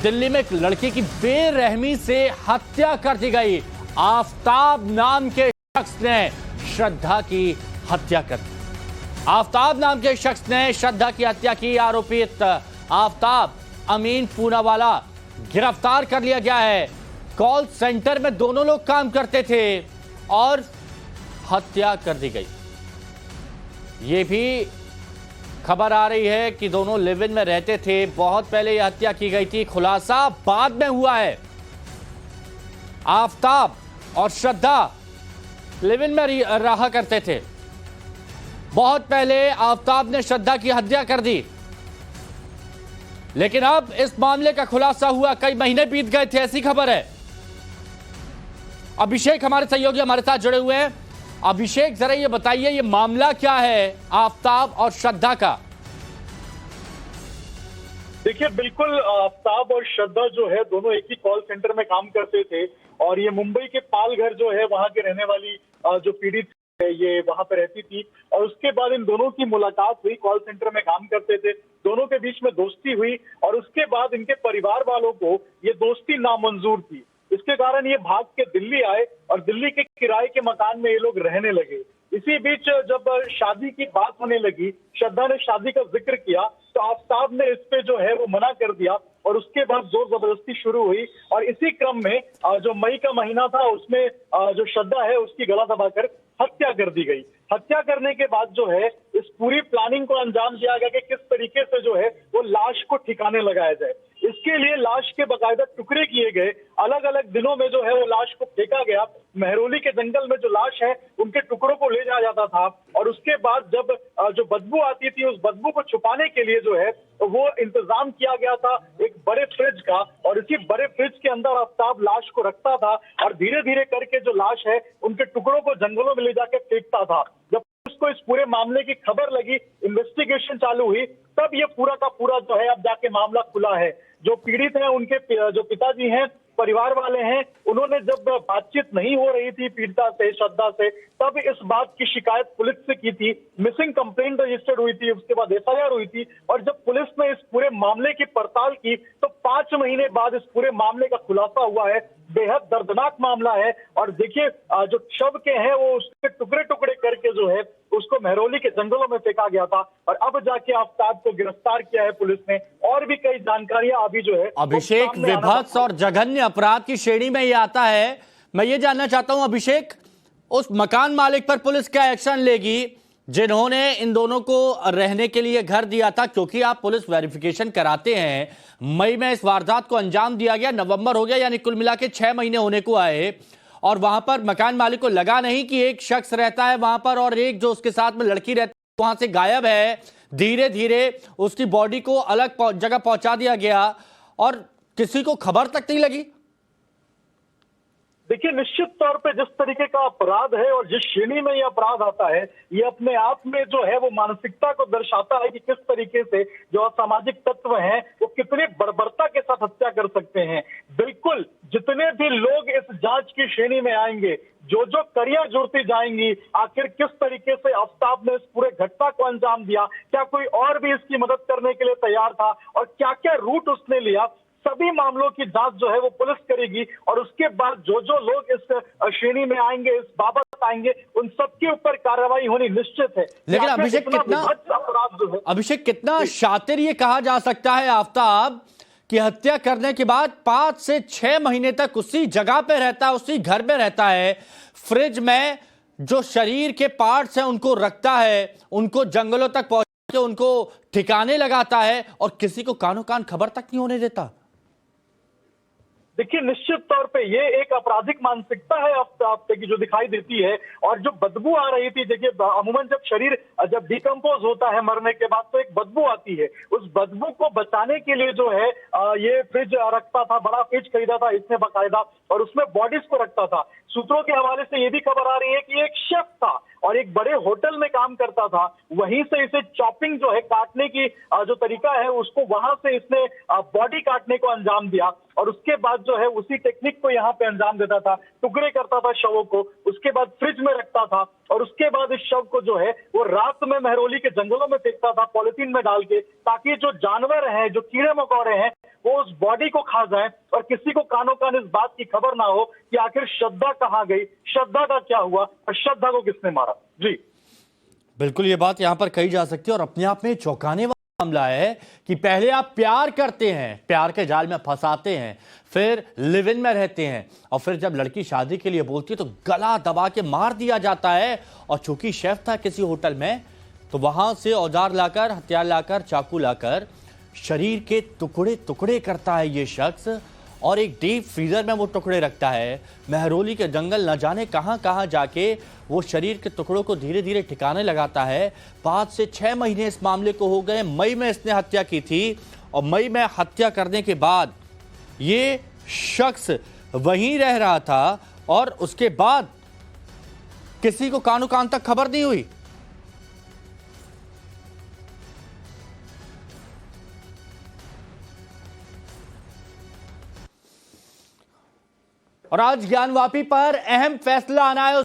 दिल्ली में एक लड़की की बेरहमी से हत्या कर दी गई। आफताब नाम के शख्स ने श्रद्धा की हत्या कर दी। आफताब नाम के शख्स ने श्रद्धा की हत्या की। आरोपित आफताब अमीन पूनावाला गिरफ्तार कर लिया गया है। कॉल सेंटर में दोनों लोग काम करते थे और हत्या कर दी गई। ये भी खबर आ रही है कि दोनों लिव इन में रहते थे। बहुत पहले यह हत्या की गई थी। खुलासा बाद में हुआ है। आफताब और श्रद्धा लिव इन में रहा करते थे। बहुत पहले आफताब ने श्रद्धा की हत्या कर दी, लेकिन अब इस मामले का खुलासा हुआ। कई महीने बीत गए थे, ऐसी खबर है। अभिषेक हमारे सहयोगी हमारे साथ जुड़े हुए हैं। अभिषेक, जरा ये बताइए, ये मामला क्या है आफताब और श्रद्धा का? देखिए, बिल्कुल आफताब और श्रद्धा जो है दोनों एक ही कॉल सेंटर में काम करते थे और ये मुंबई के पालघर जो है वहां के रहने वाली जो पीड़ित है ये वहां पे रहती थी। और उसके बाद इन दोनों की मुलाकात हुई। कॉल सेंटर में काम करते थे, दोनों के बीच में दोस्ती हुई और उसके बाद इनके परिवार वालों को ये दोस्ती नामंजूर थी। इसके कारण ये भाग के दिल्ली आए और दिल्ली के किराए के मकान में ये लोग रहने लगे। इसी बीच जब शादी की बात होने लगी, श्रद्धा ने शादी का जिक्र किया तो आफताब ने इस पे जो है वो मना कर दिया और उसके बाद जोर जबरदस्ती शुरू हुई। और इसी क्रम में जो मई का महीना था उसमें जो श्रद्धा है उसकी गला दबाकर हत्या कर दी गई। हत्या करने के बाद जो है इस पूरी प्लानिंग को अंजाम दिया गया कि किस तरीके से जो है वो लाश को ठिकाने लगाया जाए। इसके लिए लाश के बाकायदा टुकड़े किए गए। अलग अलग दिनों में जो है वो लाश को फेंका गया। मेहरौली के जंगल में जो लाश है उनके टुकड़ों को ले जाया जाता था और उसके बाद जब जो बदबू आती थी उस बदबू को छुपाने के लिए जो है वो इंतजाम किया गया था एक बड़े फ्रिज का। और इसी बड़े फ्रिज के अंदर आफताब लाश को रखता था और धीरे धीरे करके जो लाश है उनके टुकड़ों को जंगलों में ले जाकर फेंकता था। जब उसको इस पूरे मामले की खबर लगी, इन्वेस्टिगेशन चालू हुई, तब ये पूरा का पूरा जो है अब जाके मामला खुला है। जो पीड़ित हैं उनके जो पिताजी हैं, परिवार वाले हैं, उन्होंने जब बातचीत नहीं हो रही थी पीड़िता से, श्रद्धा से, तब इस बात की शिकायत पुलिस से की थी। मिसिंग कंप्लेंट रजिस्टर्ड हुई थी, उसके बाद एफआईआर हुई थी। और जब पुलिस ने इस पूरे मामले की पड़ताल की तो 5 महीने बाद इस पूरे मामले का खुलासा हुआ है। बेहद दर्दनाक मामला है। और देखिए, जो शव के हैं वो उसके टुकड़े टुकड़े करके जो है उसको मेहरौली के जंगलों में फेंका गया था और अब जाके आफताब को गिरफ्तार किया है पुलिस ने। और भी कई जानकारियां अभी जो है अभिषेक, विभत्स और जघन्य अपराध की श्रेणी में ये आता है। मैं ये जानना चाहता हूं अभिषेक, उस मकान मालिक पर पुलिस क्या एक्शन लेगी जिन्होंने इन दोनों को रहने के लिए घर दिया था? क्योंकि आप पुलिस वेरिफिकेशन कराते हैं, मई में इस वारदात को अंजाम दिया गया, नवंबर हो गया, यानी कुल मिला के 6 महीने होने को आए और वहां पर मकान मालिक को लगा नहीं कि एक शख्स रहता है वहां पर और एक जो उसके साथ में लड़की रहती है वहां से गायब है। धीरे धीरे उसकी बॉडी को अलग जगह पहुंचा दिया गया और किसी को खबर तक नहीं लगी। देखिए, निश्चित तौर पे जिस तरीके का अपराध है और जिस श्रेणी में ये अपराध आता है, ये अपने आप में जो है वो मानसिकता को दर्शाता है कि किस तरीके से जो असामाजिक तत्व हैं वो कितनी बर्बरता के साथ हत्या कर सकते हैं। बिल्कुल, जितने भी लोग इस जांच की श्रेणी में आएंगे, जो जो कड़ियां जुड़ती जाएंगी, आखिर किस तरीके से आफताब ने इस पूरे घटना को अंजाम दिया, क्या कोई और भी इसकी मदद करने के लिए तैयार था और क्या क्या रूट उसने लिया, सभी मामलों की जांच जो है वो पुलिस करेगी। और उसके बाद जो जो लोग इस श्रेणी में आएंगे, इस बाबत आएंगे, उन सबके ऊपर कार्रवाई होनी निश्चित है। लेकिन अभिषेक कितना शातिर ये कहा जा सकता है आफताब कि हत्या करने के बाद 5 से 6 महीने तक उसी जगह पे रहता है, उसी घर में रहता है, फ्रिज में जो शरीर के पार्ट्स हैं उनको रखता है, उनको जंगलों तक पहुंच के उनको ठिकाने लगाता है और किसी को कानो कान खबर तक नहीं होने देता। देखिए, निश्चित तौर पे ये एक आपराधिक मानसिकता है आफ्ताब की जो दिखाई देती है। और जो बदबू आ रही थी, देखिए अमूमन जब शरीर जब डिकम्पोज होता है मरने के बाद तो एक बदबू आती है। उस बदबू को बचाने के लिए जो है ये फ्रिज रखता था, बड़ा फ्रिज खरीदा था इसने बाकायदा और उसमें बॉडीज को रखता था। सूत्रों के हवाले से ये भी खबर आ रही है कि एक शेफ था और एक बड़े होटल में काम करता था, वहीं से इसे चॉपिंग जो है काटने की जो तरीका है उसको वहां से इसने बॉडी काटने को अंजाम दिया। और उसके बाद जो है उसी टेक्निक को यहाँ पे अंजाम देता था, टुकड़े करता था शवों को, उसके बाद फ्रिज में रखता था और उसके बाद इस शव को जो है वो रात में महरौली के जंगलों में फेंकता था पॉलिथीन में डाल के, ताकि जो जानवर हैं, जो कीड़े मकोड़े हैं, वो उस बॉडी को खा जाएं और किसी को कानो कान इस बात की खबर ना हो कि आखिर श्रद्धा कहाँ गई, श्रद्धा का क्या हुआ और श्रद्धा को किसने मारा। जी बिल्कुल, ये बात यहां पर कही जा सकती है और अपने आप में चौंकाने वाला मामला है कि पहले आप प्यार करते हैं, प्यार के जाल में फंसाते हैं, फिर लिव इन में रहते हैं और फिर जब लड़की शादी के लिए बोलती है तो गला दबा के मार दिया जाता है। और चूंकि शेफ था किसी होटल में, तो वहां से औजार लाकर, हथियार लाकर, चाकू लाकर शरीर के टुकड़े टुकड़े करता है ये शख्स और एक डीप फ्रीजर में वो टुकड़े रखता है। महरौली के जंगल न जाने कहां कहां जाके वो शरीर के टुकड़ों को धीरे धीरे ठिकाने लगाता है। 5 से 6 महीने इस मामले को हो गए। मई में इसने हत्या की थी और मई में हत्या करने के बाद ये शख्स वहीं रह रहा था और उसके बाद किसी को कानो कान तक खबर नहीं हुई। और आज ज्ञानवापी पर अहम फैसला आना है।